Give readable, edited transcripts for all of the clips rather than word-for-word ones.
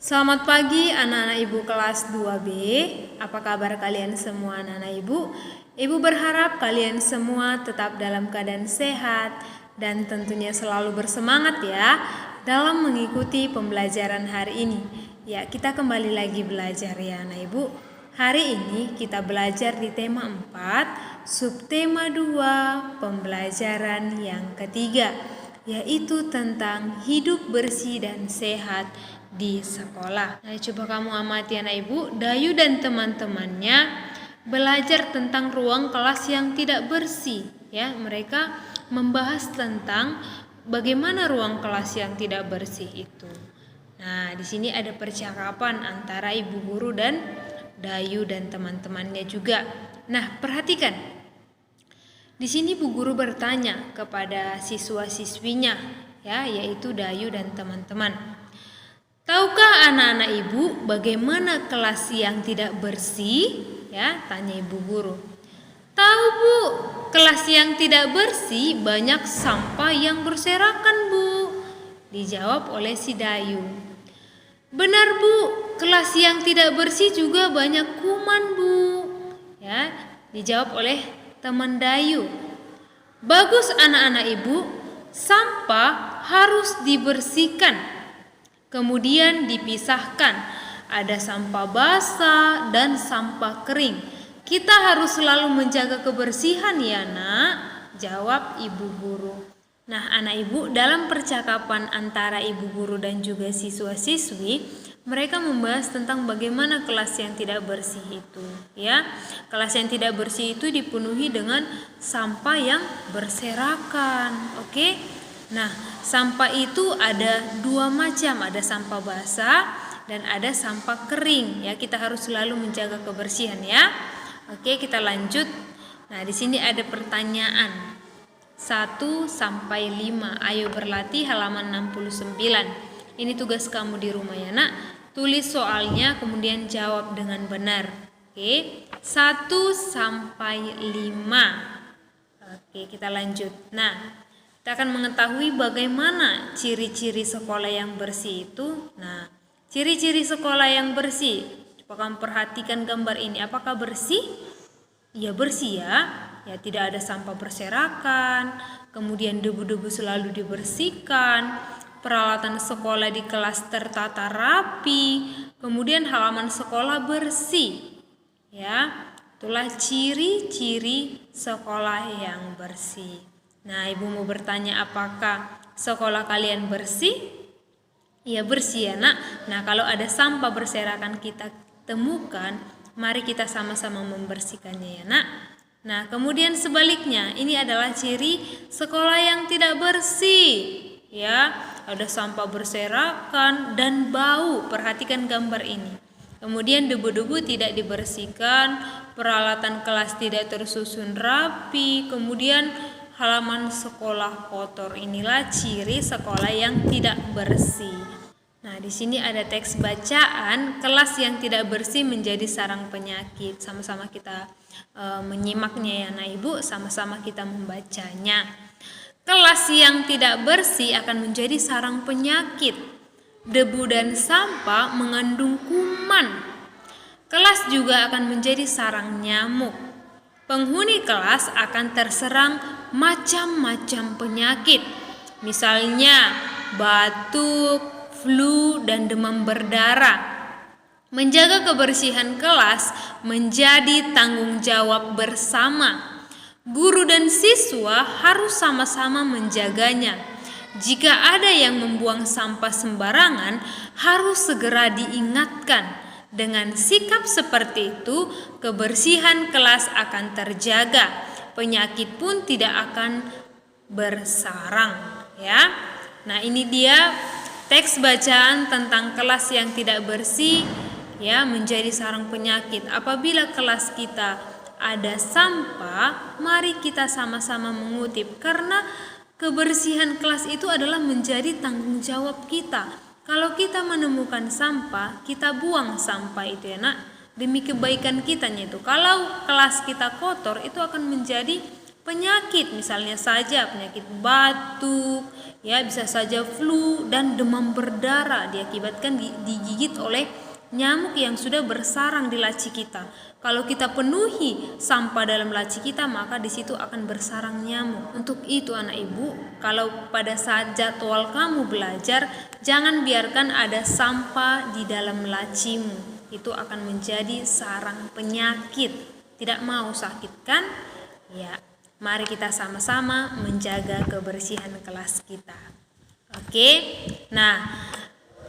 Selamat pagi anak-anak ibu kelas 2B. Apa kabar kalian semua anak-anak ibu? Ibu berharap kalian semua tetap dalam keadaan sehat dan tentunya selalu bersemangat ya dalam mengikuti pembelajaran hari ini. Ya, kita kembali lagi belajar ya anak ibu. Hari ini kita belajar di tema 4, subtema 2, pembelajaran yang ketiga, yaitu tentang hidup bersih dan sehat di sekolah. Nah, coba kamu amati anak ibu, Dayu dan teman-temannya belajar tentang ruang kelas yang tidak bersih. Ya, mereka membahas tentang bagaimana ruang kelas yang tidak bersih itu. Nah, di sini ada percakapan antara ibu guru dan Dayu dan teman-temannya juga. Nah, perhatikan. Di sini Bu Guru bertanya kepada siswa-siswinya, ya, yaitu Dayu dan teman-teman. Tahukah anak-anak ibu bagaimana kelas yang tidak bersih? Ya, tanya ibu guru. Tahu Bu, kelas yang tidak bersih banyak sampah yang berserakan Bu, dijawab oleh si Dayu. Benar Bu, kelas yang tidak bersih juga banyak kuman Bu, ya, dijawab oleh teman Dayu. Bagus anak-anak ibu, sampah harus dibersihkan, kemudian dipisahkan. Ada sampah basah dan sampah kering. Kita harus selalu menjaga kebersihan ya nak, jawab ibu guru. Nah anak ibu, dalam percakapan antara ibu guru dan juga siswa-siswi, mereka membahas tentang bagaimana kelas yang tidak bersih itu, ya. Kelas yang tidak bersih itu dipenuhi dengan sampah yang berserakan, oke? Nah, sampah itu ada dua macam, ada sampah basah dan ada sampah kering, ya. Kita harus selalu menjaga kebersihan, ya. Oke, kita lanjut. Nah, di sini ada pertanyaan 1 sampai 5. Ayo berlatih halaman 69. Ini tugas kamu di rumah ya, nak. Tulis soalnya kemudian jawab dengan benar. Oke, 1 sampai 5. Oke, kita lanjut. Nah, kita akan mengetahui bagaimana ciri-ciri sekolah yang bersih itu. Nah, ciri-ciri sekolah yang bersih. Coba kamu perhatikan gambar ini. Apakah bersih? Ya, bersih ya. Ya, tidak ada sampah berserakan. Kemudian debu-debu selalu dibersihkan. Peralatan sekolah di kelas tertata rapi. Kemudian halaman sekolah bersih. Ya, itulah ciri-ciri sekolah yang bersih. Nah, ibu mau bertanya apakah sekolah kalian bersih? Ya, bersih ya nak. Nah, kalau ada sampah berserakan kita temukan, mari kita sama-sama membersihkannya ya nak. Nah, kemudian sebaliknya, ini adalah ciri sekolah yang tidak bersih. Ya, ada sampah berserakan dan bau. Perhatikan gambar ini. Kemudian debu-debu tidak dibersihkan, peralatan kelas tidak tersusun rapi, kemudian halaman sekolah kotor. Inilah ciri sekolah yang tidak bersih. Nah, di sini ada teks bacaan, kelas yang tidak bersih menjadi sarang penyakit. Sama-sama kita menyimaknya ya anak ibu, sama-sama kita membacanya. Kelas yang tidak bersih akan menjadi sarang penyakit. Debu dan sampah mengandung kuman. Kelas juga akan menjadi sarang nyamuk. Penghuni kelas akan terserang macam-macam penyakit. Misalnya batuk, flu, dan demam berdarah. Menjaga kebersihan kelas menjadi tanggung jawab bersama. Guru dan siswa harus sama-sama menjaganya. Jika ada yang membuang sampah sembarangan, harus segera diingatkan. Dengan sikap seperti itu, kebersihan kelas akan terjaga. Penyakit pun tidak akan bersarang, ya. Nah, ini dia teks bacaan tentang kelas yang tidak bersih, ya, menjadi sarang penyakit. Apabila kelas kita ada sampah, mari kita sama-sama mengutip, karena kebersihan kelas itu adalah menjadi tanggung jawab kita. Kalau kita menemukan sampah, kita buang sampah itu ya nak, demi kebaikan kitanya itu. Kalau kelas kita kotor, itu akan menjadi penyakit, misalnya saja penyakit batuk, ya bisa saja flu dan demam berdarah diakibatkan digigit oleh nyamuk yang sudah bersarang di laci kita. Kalau kita penuhi sampah dalam laci kita, maka di situ akan bersarang nyamuk. Untuk itu anak ibu, kalau pada saat jadwal kamu belajar, jangan biarkan ada sampah di dalam lacimu. Itu akan menjadi sarang penyakit. Tidak mau sakit kan? Ya. Mari kita sama-sama menjaga kebersihan kelas kita. Oke. Nah,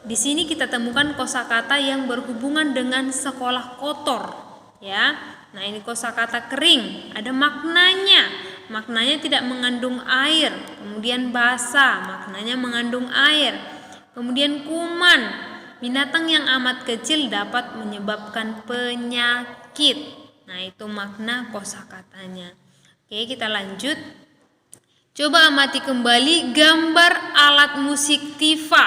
di sini kita temukan kosakata yang berhubungan dengan sekolah kotor, ya. Nah, ini kosakata kering, ada maknanya. Maknanya tidak mengandung air. Kemudian basah, maknanya mengandung air. Kemudian kuman, binatang yang amat kecil dapat menyebabkan penyakit. Nah, itu makna kosakatanya. Oke, kita lanjut. Coba amati kembali gambar alat musik tifa,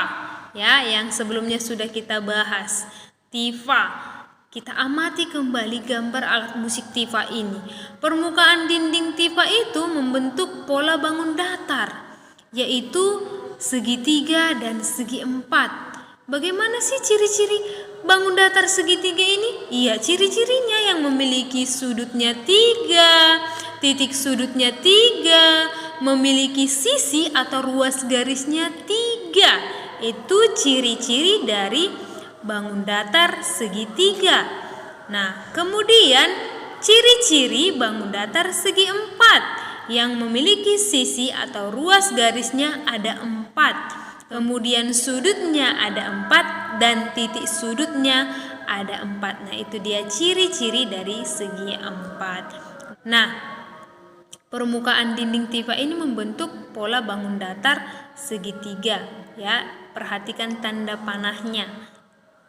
ya, yang sebelumnya sudah kita bahas. Tifa. Kita amati kembali gambar alat musik tifa ini. Permukaan dinding tifa itu membentuk pola bangun datar, yaitu segitiga dan segi empat. Bagaimana sih ciri-ciri bangun datar segitiga ini? Iya, ciri-cirinya yang memiliki sudutnya 3, titik sudutnya 3, memiliki sisi atau ruas garisnya 3. Itu ciri-ciri dari bangun datar segitiga. Nah, kemudian ciri-ciri bangun datar segi empat yang memiliki sisi atau ruas garisnya ada 4. Kemudian sudutnya ada 4 dan titik sudutnya ada 4. Nah, itu dia ciri-ciri dari segi 4. Nah, permukaan dinding tifa ini membentuk pola bangun datar segitiga, ya. Perhatikan tanda panahnya,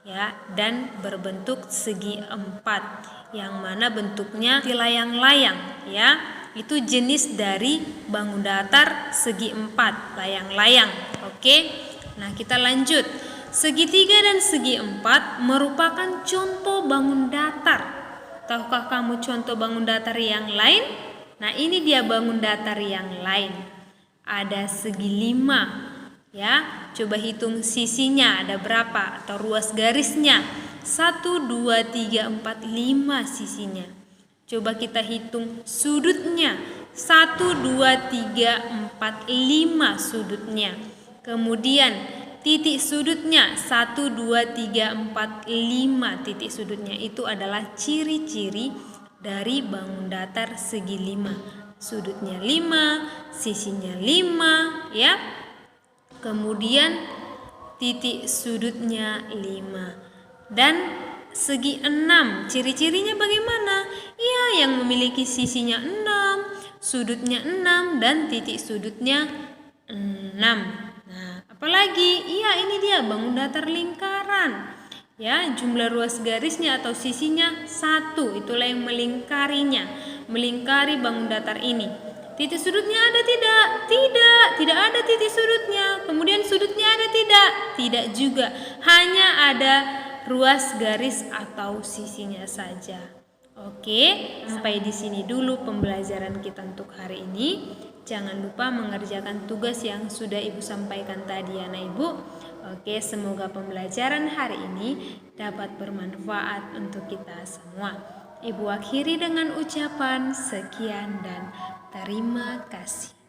ya, dan berbentuk segi 4, yang mana bentuknya layang-layang, ya. Itu jenis dari bangun datar segi 4, layang-layang. Oke. Nah, kita lanjut. Segitiga dan segi 4 merupakan contoh bangun datar. Tahukah kamu contoh bangun datar yang lain? Nah, ini dia bangun datar yang lain. Ada segi 5, ya. Coba hitung sisinya ada berapa atau ruas garisnya. 1, 2, 3, 4, 5 sisinya. Coba kita hitung sudutnya. 1, 2, 3, 4, 5 sudutnya. Kemudian titik sudutnya 1, 2, 3, 4, 5 titik sudutnya. Itu adalah ciri-ciri dari bangun datar segi 5. Sudutnya 5, sisinya 5, ya. Kemudian titik sudutnya 5. Dan segi 6, ciri-cirinya bagaimana? Ya, yang memiliki sisinya 6, sudutnya 6 dan titik sudutnya 6. Nah, apalagi? Iya, ini dia bangun datar lingkaran. Ya, jumlah ruas garisnya atau sisinya 1, itulah yang melingkarinya, melingkari bangun datar ini. Titik sudutnya ada tidak? Tidak ada titik sudutnya. Kemudian sudutnya ada tidak? Tidak juga. Hanya ada ruas garis atau sisinya saja. Oke, sampai di sini dulu pembelajaran kita untuk hari ini. Jangan lupa mengerjakan tugas yang sudah Ibu sampaikan tadi ya, anak Ibu. Oke, semoga pembelajaran hari ini dapat bermanfaat untuk kita semua. Ibu akhiri dengan ucapan sekian dan terima kasih.